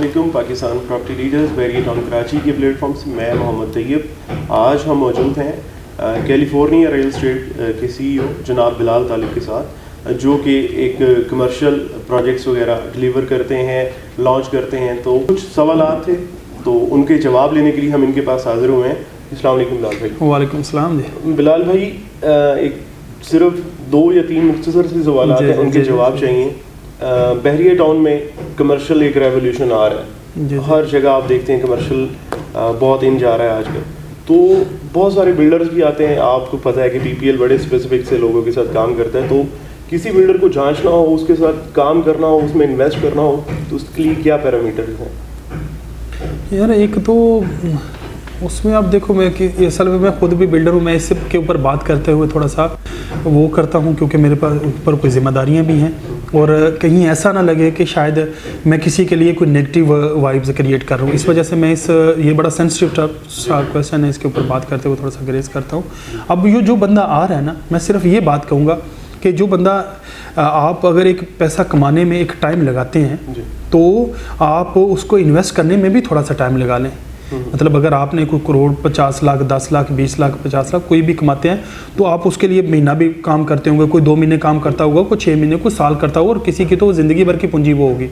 अस्सलामुअलैकुम Pakistan property leaders variate on Karachi के platform से मैं मोहम्मद तैयब। आज हम मौजूद हैं कैलिफोर्निया रियल एस्टेट के सीईओ जनाब बिलाल तालिब के साथ, जो कि एक कमर्शियल प्रोजेक्ट्स वगैरह डिलीवर करते हैं, लॉन्च करते हैं। तो कुछ सवालात थे तो उनके जवाब लेने के लिए हम इनके पास हाजिर हुए हैं। अस्सलाम वालेकुम बिलाल भाई। वालेकुम सलाम जी। बिलाल भाई, एक सिर्फ 2 या 3 मुख्तसर से सवाल हैं, उनके जवाब चाहिए। बहरिया टाउन में कमर्शियल एक रेवोल्यूशन आ रहा है, हर जगह आप देखते हैं कमर्शियल बहुत इन जा रहा है आजकल। तो बहुत सारे बिल्डर्स भी आते हैं, आपको पता है कि पीपीएल बड़े स्पेसिफिक से लोगों के साथ काम करता है। तो किसी बिल्डर को जांचना हो, उसके साथ काम करना हो, उसमें इन्वेस्ट करना हो, तो उसके लिए क्या पैरामीटर्स हैं? यार एक तो उसमें आप देखो, मैं कि असल में मैं खुद भी बिल्डर हूँ। मैं इस के ऊपर बात करते हुए थोड़ा सा वो करता हूँ, क्योंकि मेरे पास ऊपर कोई जिम्मेदारियाँ भी हैं और कहीं ऐसा ना लगे कि शायद मैं किसी के लिए कोई नेगेटिव वाइब्स क्रिएट कर रहा हूँ। इस वजह से मैं ये बड़ा सेंसिटिव क्वेश्चन है, इसके ऊपर बात करते हुए थोड़ा सा ग्रेस करता हूँ। अब ये जो बंदा आ रहा है ना, मैं सिर्फ ये बात कहूँगा कि जो बंदा आप अगर एक पैसा कमाने में एक टाइम लगाते हैं तो आप उसको इन्वेस्ट करने में भी थोड़ा सा टाइम लगा लें। मतलब अगर आपने कोई करोड़ 50 लाख 10 लाख 20 लाख 50 लाख कोई भी कमाते हैं, तो आप उसके लिए महीना भी काम करते होंगे, कोई 2 महीने काम करता होगा, कोई 6 महीने, कोई साल करता होगा, और किसी की तो ज़िंदगी भर की पूंजी वो होगी।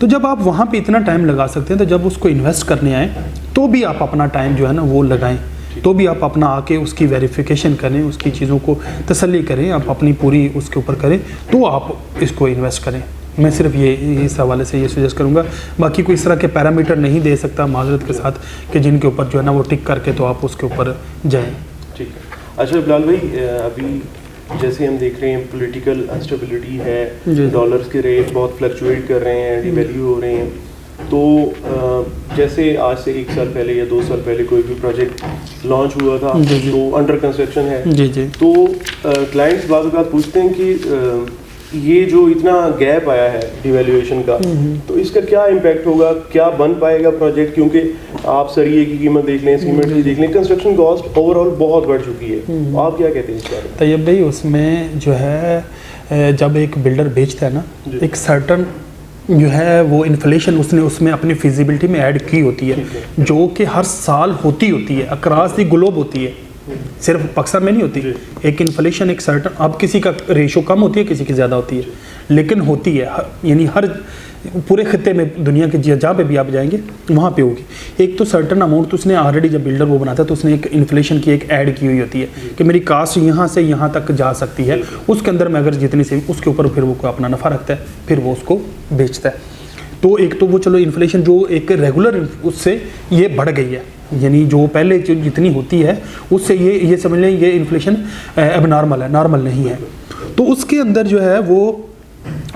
तो जब आप वहाँ पे इतना टाइम लगा सकते हैं, तो जब उसको इन्वेस्ट करने आए तो भी आप अपना टाइम जो है ना वो लगाएं, तो भी आप अपना आके उसकी वेरिफिकेशन करें, उसकी चीज़ों को तसल्ली करें, आप अपनी पूरी उसके ऊपर करें, तो आप इसको इन्वेस्ट करें। मैं सिर्फ ये इस हवाले से ये सजेस्ट करूँगा। बाकी कोई इस तरह के पैरामीटर नहीं दे सकता माजरत के साथ कि जिनके ऊपर जो है ना वो टिक करके तो आप उसके ऊपर जाएं। ठीक है। अच्छा बिलाल भाई, अभी जैसे हम देख रहे हैं पॉलिटिकल अनस्टेबिलिटी है, डॉलर्स के रेट बहुत फ्लक्चुएट कर रहे हैं, डिवैल्यू हो रहे हैं। तो जैसे आज से 1 साल पहले या 2 साल पहले कोई भी प्रोजेक्ट लॉन्च हुआ था तो अंडर कंस्ट्रक्शन है, तो क्लाइंट्स बाद बात पूछते हैं कि ये जो इतना गैप आया है डिवैल्यूएशन का, तो इसका क्या इम्पैक्ट होगा, क्या बन पाएगा प्रोजेक्ट? क्योंकि आप सरिये की कीमत देख लें, सीमेंट की देख लें, कंस्ट्रक्शन कॉस्ट ओवरऑल बहुत बढ़ चुकी है। आप क्या कहते हैं इस बारे में? तैयब भाई, उसमें जो है जब एक बिल्डर बेचता है ना, एक सर्टन जो है वो इन्फ्लेशन उसने उसमें अपनी फिजिबिलिटी में ऐड की होती है, जो कि हर साल होती है, अक्रॉस द ग्लोब होती है, सिर्फ पाकिस्तान में नहीं होती। एक इन्फ्लेशन एक सर्टन, अब किसी का रेशो कम होती है, किसी की ज़्यादा होती है, लेकिन होती है, यानी हर पूरे खत्ते में दुनिया के जहाँ पे भी आप जाएंगे वहाँ पे होगी। एक तो सर्टन अमाउंट तो उसने ऑलरेडी जब बिल्डर वो बनाता है तो उसने एक इन्फ्लेशन की एक ऐड की हुई होती है कि मेरी कास्ट यहाँ से यहाँ तक जा सकती है, उसके अंदर मैं अगर जितनी से उसके ऊपर फिर वो अपना नफ़ा रखता है, फिर वो उसको बेचता है। तो एक तो वो चलो इन्फ्लेशन जो एक रेगुलर उससे ये बढ़ गई है, यानी जो पहले जो जितनी होती है उससे ये समझ लें ये इन्फ्लेशन एबनॉर्मल है, नॉर्मल नहीं है। तो उसके अंदर जो है वो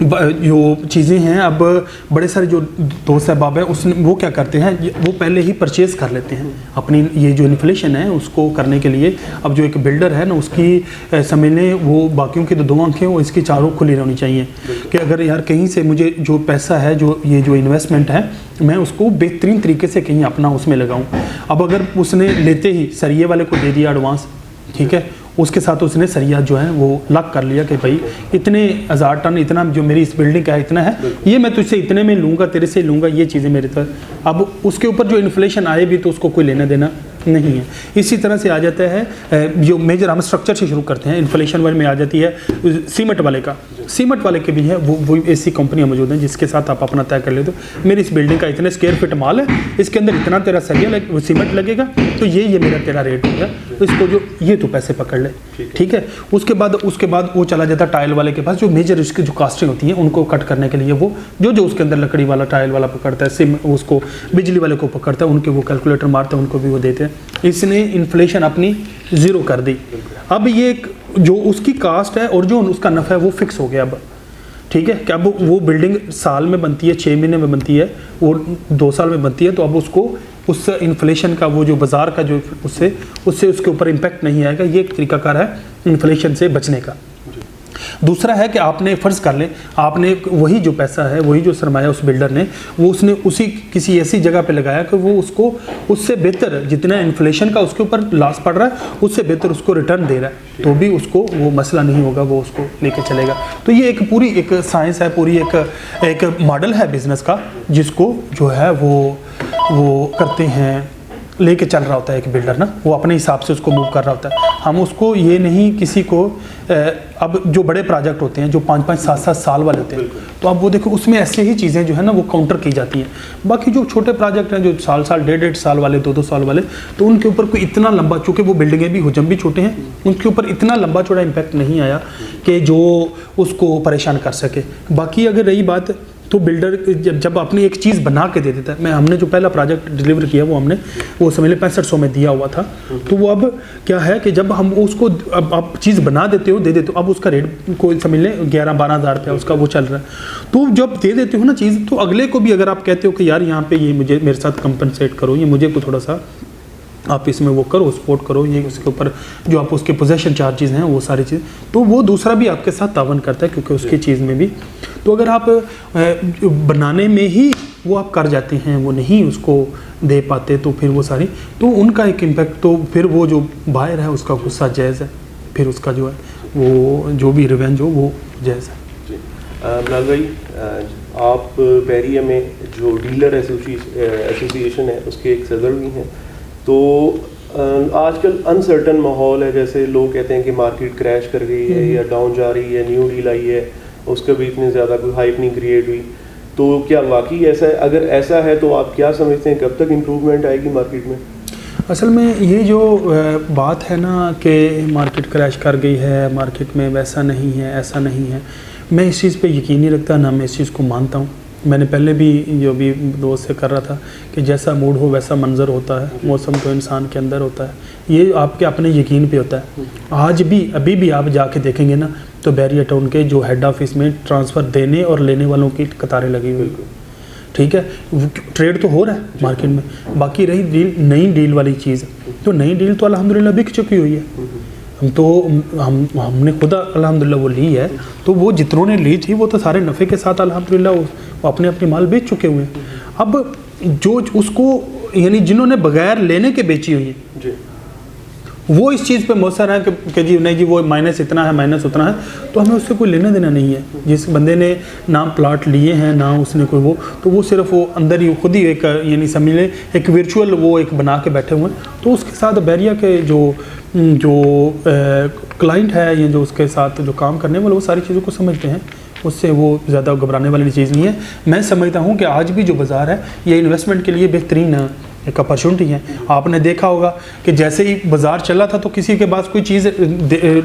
जो चीज़ें हैं, अब बड़े सारे जो दोस्त अहबाब हैं उसने वो क्या करते हैं, वो पहले ही परचेज़ कर लेते हैं अपनी ये जो इन्फ्लेशन है उसको करने के लिए। अब जो एक बिल्डर है ना, उसकी समझ लें वो बाकियों की तो 2 आंखें वो इसकी चारों खुली रहनी चाहिए कि अगर यार कहीं से मुझे जो पैसा है, जो ये जो इन्वेस्टमेंट है, मैं उसको बेहतरीन तरीके से कहीं अपना उसमें लगाऊँ। अब अगर उसने लेते ही सरिये वाले को दे दिया एडवांस, ठीक है, उसके साथ उसने सरिया जो है वो लॉक कर लिया कि भाई इतने 1000 टन इतना जो मेरी इस बिल्डिंग का है इतना है, ये मैं तुझसे इतने में लूँगा, तेरे से लूँगा, ये चीज़ें मेरे तरफ। अब उसके ऊपर जो इन्फ्लेशन आए भी तो उसको कोई लेना देना नहीं है। इसी तरह से आ जाता है जो मेजर हम स्ट्रक्चर से शुरू करते हैं, इन्फ्लेशन में आ जाती है सीमेंट वाले का। सीमेंट वाले के भी है वो ऐसी कंपनियां मौजूद हैं जिसके साथ आप अपना तय कर लेते हो, मेरी इस बिल्डिंग का इतने स्क्वायर फीट माल है, इसके अंदर इतना तेरा सरिया सीमेंट लगेगा, तो ये मेरा तेरा रेट हो गया, तो इसको जो ये तो पैसे पकड़ ले, ठीक है। उसके बाद वो चला जाता है टाइल वाले के पास, जो मेजर इसकी जो कास्टिंग होती है उनको कट करने के लिए वो जो उसके अंदर लकड़ी वाला टाइल वाला पकड़ता है, उसको बिजली वाले को पकड़ता है, उनके वो कैलकुलेटर मारते हैं, उनको भी वो देते हैं। इसने इन्फ्लेशन अपनी 0 कर दी। अब ये जो उसकी कास्ट है और जो उसका नफ़ा है वो फिक्स हो गया अब, ठीक है। कि अब वो बिल्डिंग साल में बनती है, 6 महीने में बनती है, वो 2 साल में बनती है, तो अब उसको उस इन्फ्लेशन का वो जो बाज़ार का जो उससे उसके ऊपर इम्पैक्ट नहीं आएगा। ये एक तरीकाकार है इन्फ्लेशन से बचने का। दूसरा है कि आपने फ़र्ज़ कर लें, आपने वही जो पैसा है, वही जो सरमाया उस बिल्डर ने, वो उसने उसी किसी ऐसी जगह पे लगाया कि वो उसको उससे बेहतर, जितना इन्फ्लेशन का उसके ऊपर लॉस पड़ रहा है, उससे बेहतर उसको रिटर्न दे रहा है, तो भी उसको वो मसला नहीं होगा, वो उसको लेके चलेगा। तो ये एक पूरी एक साइंस है, पूरी एक मॉडल है बिज़नेस का, जिसको जो है वो करते हैं, लेके चल रहा होता है एक बिल्डर ना, वो अपने हिसाब से उसको मूव कर रहा होता है। हम उसको ये नहीं किसी को अब जो बड़े प्रोजेक्ट होते हैं जो 5-5, 7-7 साल वाले होते हैं, तो अब वो देखो उसमें ऐसे ही चीज़ें जो है ना वो काउंटर की जाती हैं। बाकी जो छोटे प्रोजेक्ट हैं जो साल 1.5 साल वाले, 2-2 साल वाले, तो उनके ऊपर कोई इतना लंबा, चूँकि वो बिल्डिंगें भी हुजम भी छोटे हैं, उनके ऊपर इतना लंबा चौड़ा इम्पैक्ट नहीं आया कि जो उसको परेशान कर सके। बाकी अगर रही बात, तो बिल्डर जब अपनी एक चीज़ बना के दे देता है, हमने जो पहला प्रोजेक्ट डिलीवर किया वो समझ लें 6500 में दिया हुआ था, तो वो अब क्या है कि जब हम उसको अब आप चीज़ बना देते हो, दे देते हो, अब उसका रेट कोई समझ लें 11-12 हज़ार रुपया उसका वो चल रहा है। तो जब दे देते हो ना चीज़, तो अगले को भी अगर आप कहते हो कि यार यहाँ पे ये मुझे मेरे साथ कंपनसेट करो, ये मुझे को थोड़ा सा आप इसमें वो करो, सपोर्ट करो, ये उसके ऊपर जो आप उसके पोजेशन चार्जेस हैं वो सारी चीज़, तो वो दूसरा भी आपके साथ तावन करता है, क्योंकि उसकी चीज़ में भी। तो अगर आप बनाने में ही वो आप कर जाते हैं, वो नहीं उसको दे पाते, तो फिर वो सारी, तो उनका एक इम्पैक्ट, तो फिर वो जो बायर है उसका गुस्सा जायज़ है, फिर उसका जो है वो जो भी रिवेंज हो वो जायज़ है। बिलाल भाई, आप बैरिया में जो डीलर एसोसिएशन है उसके एक सदर भी हैं, तो आजकल अनसर्टन माहौल है, जैसे लोग कहते हैं कि मार्केट क्रैश कर गई है या डाउन जा रही है, न्यू डील आई है, उसका भी इतनी ज़्यादा कोई हाइप नहीं क्रिएट हुई, तो क्या वाकई ऐसा है? अगर ऐसा है तो आप क्या समझते हैं कब तक इम्प्रूवमेंट आएगी मार्केट में? असल में ये जो बात है ना कि मार्केट क्रैश कर गई है, मार्केट में वैसा नहीं है, ऐसा नहीं है, मैं इस चीज़ पे यकीन नहीं रखता, ना मैं इस चीज़ को मानता हूँ। मैंने पहले भी जो भी दोस्त से कर रहा था कि जैसा मूड हो वैसा मंज़र होता है, मौसम तो इंसान के अंदर होता है, ये आपके अपने यकीन पे होता है। आज भी अभी भी आप जाके देखेंगे ना, तो बैरिया टाउन के जो हेड ऑफिस में ट्रांसफ़र देने और लेने वालों की कतारें लगी हुई, ठीक है, ट्रेड तो हो रहा है मार्केट में। बाकी रही डील, नई डील वाली चीज़, तो नई डील तो अल्हम्दुलिल्लाह बिक चुकी हुई है, तो हमने खुद अल्हम्दुलिल्लाह वो ली है, तो वो जितनों ने ली थी वो तो सारे नफ़े के साथ अल्हम्दुलिल्लाह वो अपने अपने माल बेच चुके हुए हैं। अब जो उसको यानी जिन्होंने बगैर लेने के बेची हुई है, वो इस चीज़ पे मौसर है कि जी नहीं जी वो माइनस इतना है, माइनस उतना है, तो हमें उससे कोई लेना देना नहीं है। जिस बंदे ने ना प्लाट लिए हैं ना उसने कोई वो, तो वो सिर्फ वो अंदर ही खुद ही एक यानी समझ लें एक वर्चुअल वो एक बना के बैठे हुए हैं। तो उसके साथ बैरिया के जो क्लाइंट है या जो उसके साथ जो काम करने वाले वो सारी चीज़ों को समझते हैं, उससे वो ज़्यादा घबराने वाली चीज़ नहीं है। मैं समझता हूँ कि आज भी जो बाज़ार है ये इन्वेस्टमेंट के लिए बेहतरीन एक अपॉर्चुनिटी है। आपने देखा होगा कि जैसे ही बाज़ार चला था तो किसी के पास कोई चीज़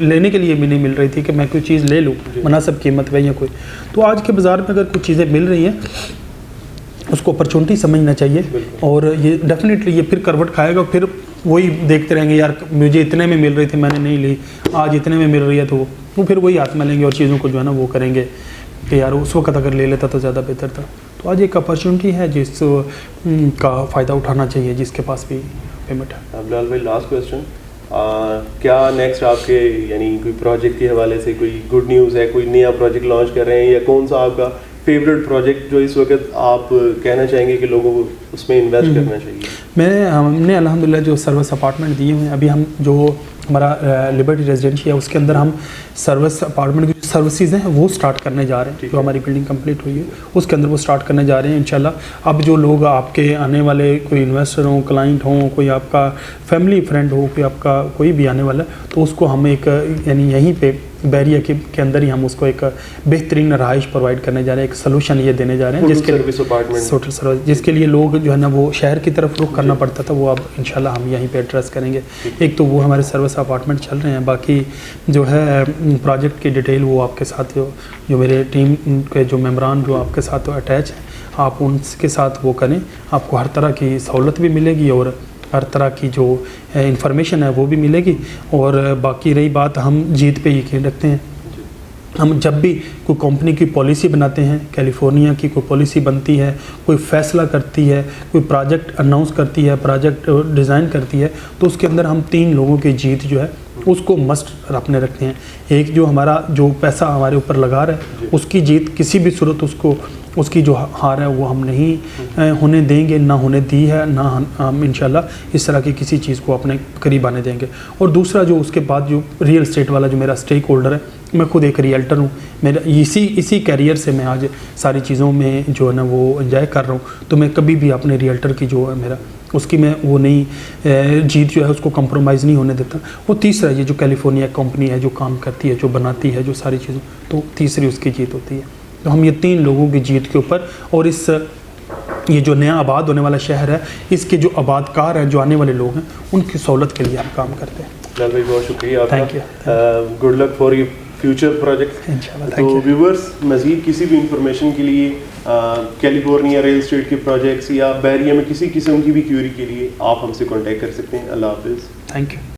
लेने के लिए भी नहीं मिल रही थी कि मैं कोई चीज़ ले लूँ मुनासिब कीमत पे या कोई, तो आज के बाज़ार में अगर कोई चीज़ें मिल रही हैं उसको अपॉर्चुनिटी समझना चाहिए, और ये डेफिनेटली ये फिर करवट खाएगा, फिर वही देखते रहेंगे यार मुझे इतने में मिल रही थी मैंने नहीं ली, आज इतने में मिल रही है, तो वो फिर वही हाथ में लेंगे और चीज़ों को जो है ना वो करेंगे कि यार उस वक्त अगर ले लेता तो ज़्यादा बेहतर था। तो आज एक अपॉर्चुनिटी है जिस का फ़ायदा उठाना चाहिए जिसके पास भी पेमेंट है। बिलाल भाई, लास्ट क्वेश्चन, क्या नेक्स्ट आपके यानी कोई प्रोजेक्ट के हवाले से कोई गुड न्यूज़ है, कोई नया प्रोजेक्ट लॉन्च कर रहे हैं, या कौन सा आपका फेवरेट प्रोजेक्ट जो इस वक्त आप कहना चाहेंगे कि लोगों को उसमें इन्वेस्ट करना चाहिए? हमने अल्हम्दुलिल्लाह जो सर्विस अपार्टमेंट दिए हुए हैं, अभी हम जो हमारा लिबर्टी रेजिडेंशियल है उसके अंदर हम सर्विस अपार्टमेंट की सर्विसेज हैं वो स्टार्ट करने जा रहे हैं। जो हमारी बिल्डिंग कंप्लीट हुई है उसके अंदर वो स्टार्ट करने जा रहे हैं इंशाल्लाह। अब जो लोग आपके आने वाले कोई इन्वेस्टर हों, क्लाइंट हों, कोई आपका फैमिली फ्रेंड हो, कोई आपका कोई भी आने वाला, तो उसको हम एक यानी यहीं पे बैरिया के अंदर ही हम उसको एक बेहतरीन रहाइश प्रोवाइड करने जा रहे हैं, एक सोल्यूशन ये देने जा रहे हैं जिसके लिए लोग जो है ना वो शहर की तरफ रुख करना पड़ता था, वो अब इंशाल्लाह हम यहीं पे एड्रेस करेंगे। एक तो वो हमारे सर्विस अपार्टमेंट चल रहे हैं, बाकी जो है प्रोजेक्ट की डिटेल वो आपके साथ जो मेरे टीम के जो मेम्बरान जो आपके साथ अटैच हैं आप उनके साथ वो करें, आपको हर तरह की सहूलत भी मिलेगी और हर तरह की जो इंफॉर्मेशन है वो भी मिलेगी। और बाकी रही बात, हम जीत पे यकीन रखते हैं। हम जब भी कोई कंपनी की पॉलिसी बनाते हैं, कैलिफोर्निया की कोई पॉलिसी बनती है, कोई फ़ैसला करती है, कोई प्रोजेक्ट अनाउंस करती है, प्रोजेक्ट डिज़ाइन करती है, तो उसके अंदर हम 3 लोगों की जीत जो है उसको मस्ट अपने रखते हैं। एक जो हमारा जो पैसा हमारे ऊपर लगा रहा है उसकी जीत किसी भी सूरत उसको उसकी जो हार है वो हम नहीं होने देंगे, ना होने दी है, ना हम इंशाल्लाह इस तरह की किसी चीज़ को अपने करीब आने देंगे। और दूसरा जो उसके बाद जो रियल एस्टेट वाला जो मेरा स्टेक होल्डर है, मैं खुद एक रियल्टर हूँ, मेरा इसी कैरियर से मैं आज सारी चीज़ों में जो है ना वो एंजॉय कर रहा हूँ। तो मैं कभी भी अपने रियल्टर की जो है मेरा उसकी मैं वो नहीं जीत जो है उसको कंप्रोमाइज़ नहीं होने देता। वो तीसरा ये जो कैलिफोर्निया कंपनी है जो काम करती है, जो बनाती है जो सारी चीज़ों, तो तीसरी उसकी जीत होती है। तो हम ये 3 लोगों की जीत के ऊपर और इस ये जो नया आबाद होने वाला शहर है इसके जो आबादकार हैं, जो आने वाले लोग हैं, उनकी सहूलत के लिए हम काम करते हैं। बिलाल भाई बहुत शुक्रिया आपका। Thank you. Good luck for your future project. इंशाल्लाह। तो व्यूवर्स मज़ीद किसी भी इंफॉर्मेशन के लिए कैलिफोर्निया रियल एस्टेट के प्रोजेक्ट्स या बहरिया में किसी किस्म की भी क्यूरी के लिए आप हमसे कॉन्टैक्ट कर सकते हैं। अल्लाह हाफिज़। Thank you.